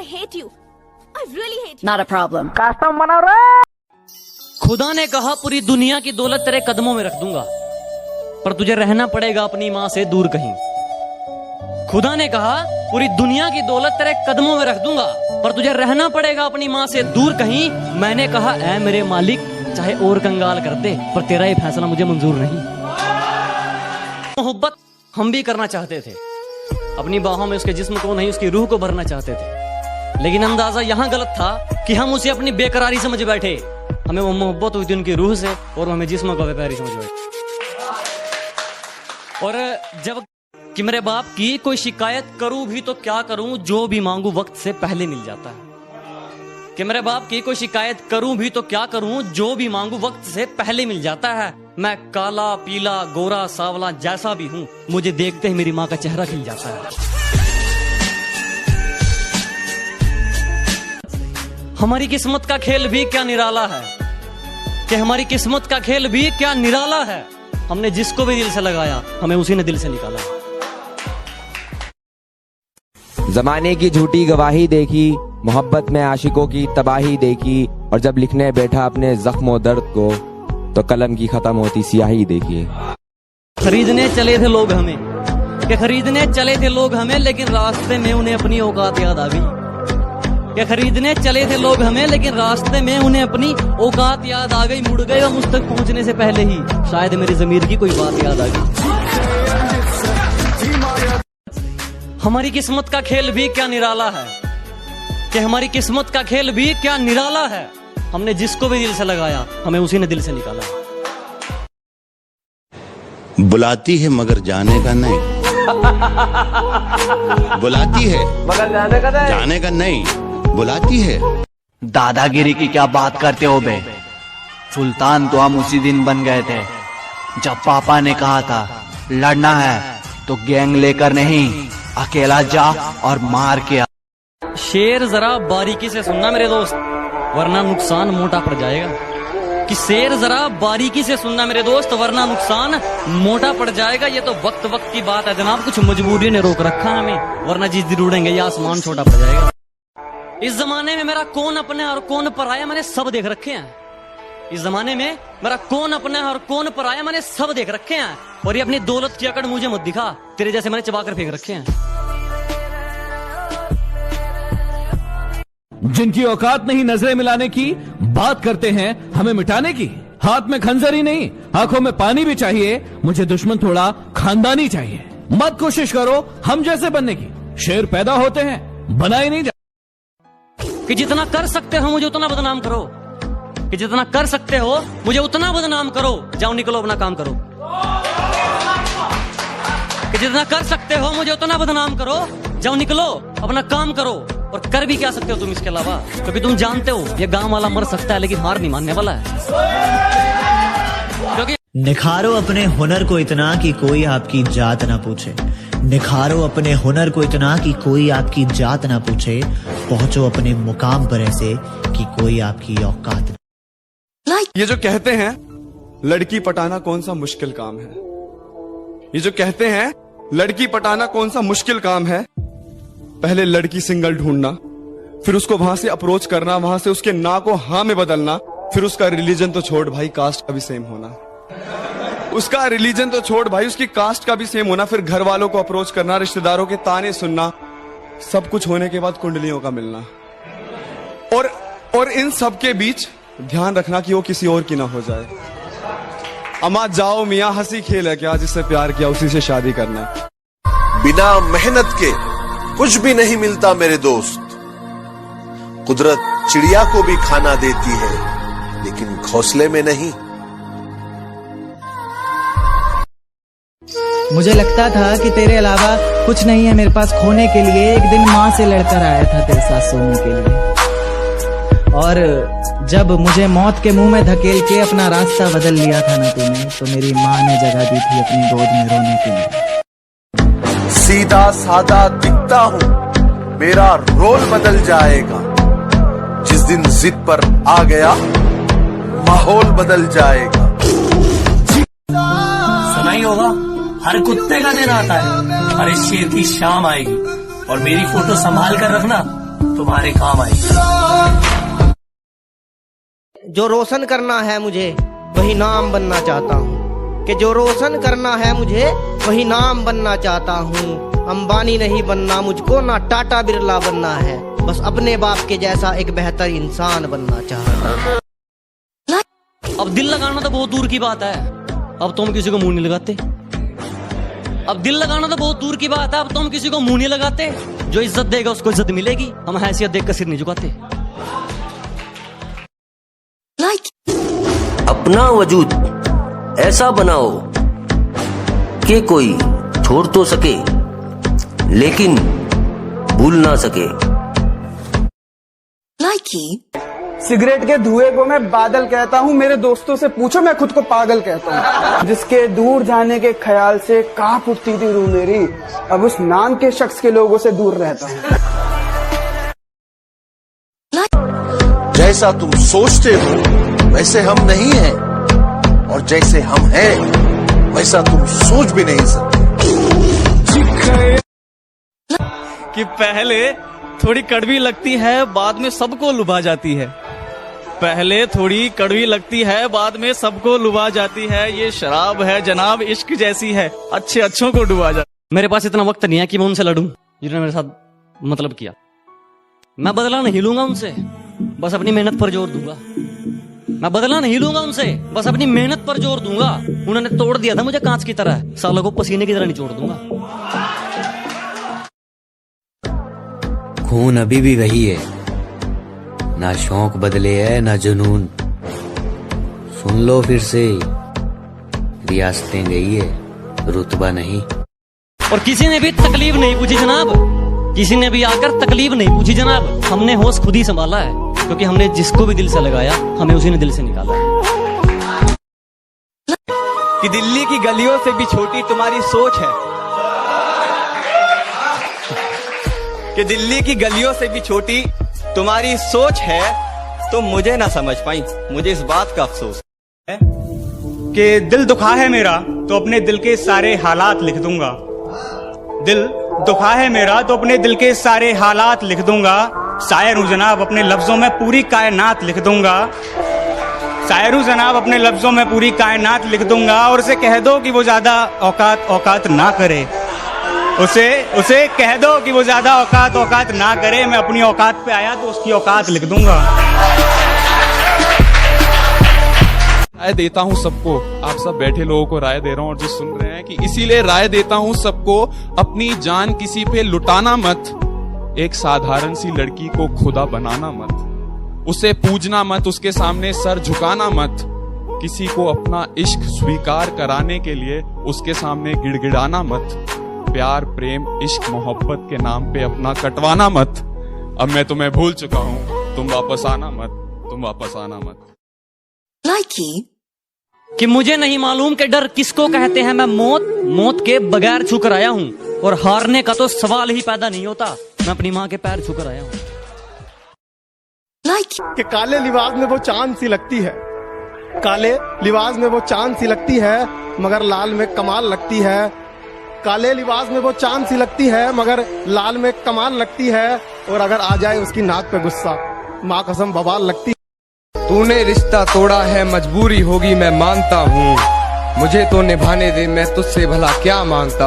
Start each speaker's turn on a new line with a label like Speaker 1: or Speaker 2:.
Speaker 1: I hate you. I really hate you.
Speaker 2: Not a problem.
Speaker 3: Custom बना रे।
Speaker 4: खुदा ने कहा पूरी दुनिया की दौलत तेरे कदमों में रख दूंगा, पर तुझे रहना पड़ेगा अपनी माँ से दूर कहीं। खुदा ने कहा पूरी दुनिया की दौलत तेरे कदमों में रख दूंगा, पर तुझे रहना पड़ेगा अपनी माँ से दूर कहीं। मैंने कहा ऐ मेरे मालिक, चाहे और कंगाल कर दे, पर तेरा ये फैसला मुझे मंजूर नहीं। मोहब्बत हम भी करना चाहते थे, अपनी बाहों में उसके जिस्म को नहीं उसकी रूह को भरना चाहते थे, लेकिन अंदाजा यहाँ गलत था कि हम उसे अपनी बेकरारी समझ बैठे। हमें वो मोहब्बत हुई थी उनकी रूह से और हमें जिस्म को व्यापारी समझ बैठे। और जब कि मेरे बाप की कोई शिकायत करूं भी तो क्या करूं, जो भी मांगू वक्त से पहले मिल जाता है। कि मेरे बाप की कोई शिकायत करूं भी तो क्या करूं, जो भी मांगू वक्त से पहले मिल जाता है। मैं काला पीला गोरा सावला जैसा भी हूं, मुझे देखते ही मेरी माँ का चेहरा खिल जाता है। हमारी किस्मत का खेल भी क्या निराला है, कि हमारी किस्मत का खेल भी क्या निराला है। हमने जिसको भी दिल से लगाया, हमें उसी ने दिल से निकाला।
Speaker 5: जमाने की झूठी गवाही देखी, मोहब्बत में आशिकों की तबाही देखी, और जब लिखने बैठा अपने जख्मों दर्द को, तो कलम की खत्म होती स्याही देखिए।
Speaker 4: खरीदने चले थे लोग हमें, कि खरीदने चले थे लोग हमें, लेकिन रास्ते में उन्हें अपनी औकात याद आ गई। कि खरीदने चले थे लोग हमें, लेकिन रास्ते में उन्हें अपनी औकात याद आ गई। मुड़ गए वो मुझ तक पहुंचने से पहले ही, शायद मेरी ज़मीर की कोई बात याद आ गई। हमारी किस्मत का खेल भी क्या निराला है, कि हमारी किस्मत का खेल भी क्या निराला है। हमने जिसको भी दिल से लगाया, हमें उसी ने दिल से निकाला।
Speaker 6: बुलाती है मगर जाने का नहीं, बुलाती है
Speaker 3: मगर
Speaker 6: जाने का नहीं, बुलाती है।
Speaker 7: दादागिरी की क्या बात करते हो बे? सुल्तान तो हम उसी दिन बन गए थे जब पापा ने कहा था लड़ना है तो गैंग लेकर नहीं, अकेला जा और मार के आ।
Speaker 4: शेर जरा बारीकी से सुनना मेरे दोस्त, वरना नुकसान मोटा पड़ जाएगा। कि शेर जरा बारीकी से सुनना मेरे दोस्त, वरना नुकसान मोटा पड़ जाएगा। ये तो वक्त वक्त की बात है जनाब, कुछ मजबूरी ने रोक रखा है हमें, वरना जिस दिन उड़ेंगे ये आसमान छोटा पड़ जाएगा। इस जमाने में मेरा कौन अपना और कौन पराया मैंने सब देख रखे हैं। इस जमाने में मेरा कौन अपना है और कौन पराया मैंने सब देख रखे हैं। और ये अपनी दौलत की अकड़ मुझे मत दिखा, तेरे जैसे मैंने चबा कर फेंक रखे हैं।
Speaker 8: जिनकी औकात नहीं नजरें मिलाने की, बात करते हैं हमें मिटाने की। हाथ में खंजर ही नहीं, आंखों में पानी भी चाहिए। मुझे दुश्मन थोड़ा खानदानी चाहिए। मत कोशिश करो हम जैसे बनने की, शेर पैदा होते हैं बनाए नहीं जाते।
Speaker 4: कि जितना कर सकते हो मुझे उतना बदनाम करो, कि जितना कर सकते हो मुझे उतना बदनाम करो। जाओ निकलो अपना काम करो। कि जितना कर सकते हो मुझे उतना बदनाम करो, जाओ निकलो अपना काम करो। और कर भी क्या सकते हो तुम इसके अलावा, क्योंकि तुम जानते हो ये गांव वाला मर सकता है लेकिन हार नहीं मानने वाला है। क्योंकि
Speaker 9: निखारो अपने हुनर को इतना कि कोई आपकी जात ना पूछे, निखारो अपने हुनर को इतना कि कोई आपकी जात ना पूछे, पहुंचो अपने मुकाम पर ऐसे कि कोई आपकी औकात ना।
Speaker 10: ये जो कहते हैं लड़की पटाना कौन सा मुश्किल काम है, ये जो कहते हैं लड़की पटाना कौन सा मुश्किल काम है। पहले लड़की सिंगल ढूंढना, फिर उसको वहां से अप्रोच करना, वहां से उसके ना को हाँ में बदलना, फिर उसका रिलीजन तो छोड़ भाई कास्ट का भी सेम होना, उसका रिलीजन तो छोड़ भाई उसकी कास्ट का भी सेम होना, फिर घर वालों को अप्रोच करना, रिश्तेदारों के ताने सुनना, सब कुछ होने के बाद कुंडलियों का मिलना। और इन सब के बीच ध्यान रखना कि वो किसी और की ना हो जाए। अमा जाओ मियां, हंसी खेल है क्या, जिससे प्यार किया उसी से शादी करना।
Speaker 11: बिना मेहनत के कुछ भी नहीं मिलता मेरे दोस्त। कुदरत चिड़िया को भी खाना देती है लेकिन घोंसले में नहीं।
Speaker 12: मुझे लगता था कि तेरे अलावा कुछ नहीं है मेरे पास खोने के लिए। एक दिन माँ से लड़कर आया था तेरे साथ सोने के लिए, और जब मुझे मौत के मुंह में धकेल के अपना रास्ता बदल लिया था ना तूने, तो मेरी माँ ने जगह दी थी अपनी गोद में रोने के लिए।
Speaker 11: सीधा सादा दिखता हूँ, मेरा रोल बदल जाएगा। जिस दिन जिद पर आ गया माहौल बदल जाएगा।
Speaker 13: सुना ही होगा, हर कुत्ते का दिन आता है, हर शेर की शाम आएगी, और मेरी फोटो संभाल कर रखना, तुम्हारे काम आएगी।
Speaker 2: जो रोशन करना है मुझे वही नाम बनना चाहता हूँ, कि जो रोशन करना है मुझे वही नाम बनना चाहता हूँ। अंबानी नहीं बनना मुझको, ना टाटा बिरला बनना है, बस अपने बाप के जैसा एक बेहतर इंसान बनना चाहता हूँ।
Speaker 4: अब दिल लगाना तो बहुत दूर की बात है, अब तुम किसी को मुंह नहीं लगाते। अब दिल लगाना तो बहुत दूर की बात है, अब तुम किसी को मुंह नहीं लगाते। जो इज्जत देगा उसको इज्जत मिलेगी, हम हैसियत देख कर सिर नहीं झुकाते।
Speaker 3: अपना वजूद ऐसा बनाओ कि कोई छोड़ तो सके लेकिन भूल ना सके।
Speaker 14: सिगरेट के धुएं को मैं बादल कहता हूँ, मेरे दोस्तों से पूछो मैं खुद को पागल कहता हूँ। जिसके दूर जाने के ख्याल से कांप उठती थी रूह मेरी, अब उस नाम के शख्स के लोगों से दूर रहता हूँ।
Speaker 11: जैसा तुम सोचते हो वैसे हम नहीं हैं, और जैसे हम हैं वैसा तुम सोच भी नहीं सकते।
Speaker 8: कि पहले थोड़ी कड़वी लगती है, बाद में सबको लुभा जाती है। पहले थोड़ी कड़वी लगती है, बाद में सबको लुभा जाती है। ये शराब है जनाब, इश्क जैसी है, अच्छे अच्छों को डुबा जाती।
Speaker 4: मेरे पास इतना वक्त नहीं है कि मैं उनसे लड़ूं जिन्होंने मेरे साथ मतलब किया। मैं बदला नहीं लूंगा उनसे, बस अपनी मेहनत पर जोर दूंगा। मैं बदला नहीं लूंगा उनसे, बस अपनी मेहनत पर जोर दूंगा। उन्होंने तोड़ दिया था मुझे कांच की तरह, सालों को पसीने की तरह निचोड़ दूंगा।
Speaker 15: खून अभी भी वही है, ना शौक बदले है ना जुनून। सुन लो फिर से, रियासतें गई है रुतबा नहीं।
Speaker 4: और किसी ने भी तकलीफ नहीं पूछी जनाब, किसी ने भी आकर तकलीफ नहीं पूछी जनाब। हमने होश खुद ही संभाला है, क्योंकि हमने जिसको भी दिल से लगाया हमें उसी ने दिल से निकाला है।
Speaker 16: कि दिल्ली की गलियों से भी छोटी तुम्हारी सोच है, कि दिल्ली की गलियों से भी छोटी तुम्हारी सोच है। तुम मुझे ना समझ पाई, मुझे इस बात का अफसोस है कि दिल दुखा है मेरा तो अपने दिल के सारे हालात लिख दूंगा। दिल दुखा है मेरा तो अपने दिल के सारे हालात लिख दूंगा। शायर हूं जनाब, अपने लफ्जों में पूरी कायनात लिख दूंगा। शायर हूं जनाब, अपने लफ्जों में पूरी कायनात लिख दूंगा। और उसे कह दो कि वो ज्यादा औकात ना करे, उसे कह दो कि वो ज्यादा औकात ना करे। मैं अपनी औकात पे आया तो उसकी औकात लिख दूंगा।
Speaker 10: राय देता हूँ सबको, आप सब बैठे लोगों को राय दे रहा हूँ और जो सुन रहे हैं, कि इसीलिए राय देता हूँ सबको, अपनी जान किसी पे लुटाना मत। एक साधारण सी लड़की को खुदा बनाना मत, उसे पूजना मत, उसके सामने सर झुकाना मत। किसी को अपना इश्क स्वीकार कराने के लिए उसके सामने गिड़गिड़ाना मत। प्यार प्रेम इश्क मोहब्बत के नाम पे अपना कटवाना मत। अब मैं तुम्हें भूल चुका हूँ, तुम वापस आना मत, तुम वापस आना मत।
Speaker 4: कि मुझे नहीं मालूम कि डर किसको कहते हैं। मैं मौत के बगैर छूकर आया हूँ, और हारने का तो सवाल ही पैदा नहीं होता। मैं अपनी माँ के पैर छूकर आया हूँ।
Speaker 14: कि काले लिबास में वो चांद सी लगती है, काले लिबास में वो चांद सी लगती है, मगर लाल में कमाल लगती है। काले लिबास में वो चांद सी लगती है, मगर लाल में कमाल लगती है। और अगर आ जाए उसकी नाक पे गुस्सा, माँ कसम बवाल लगती है।
Speaker 5: तूने रिश्ता तोड़ा है, मजबूरी होगी मैं मानता हूँ, मुझे तो निभाने दे, मैं तुझसे भला क्या मांगता।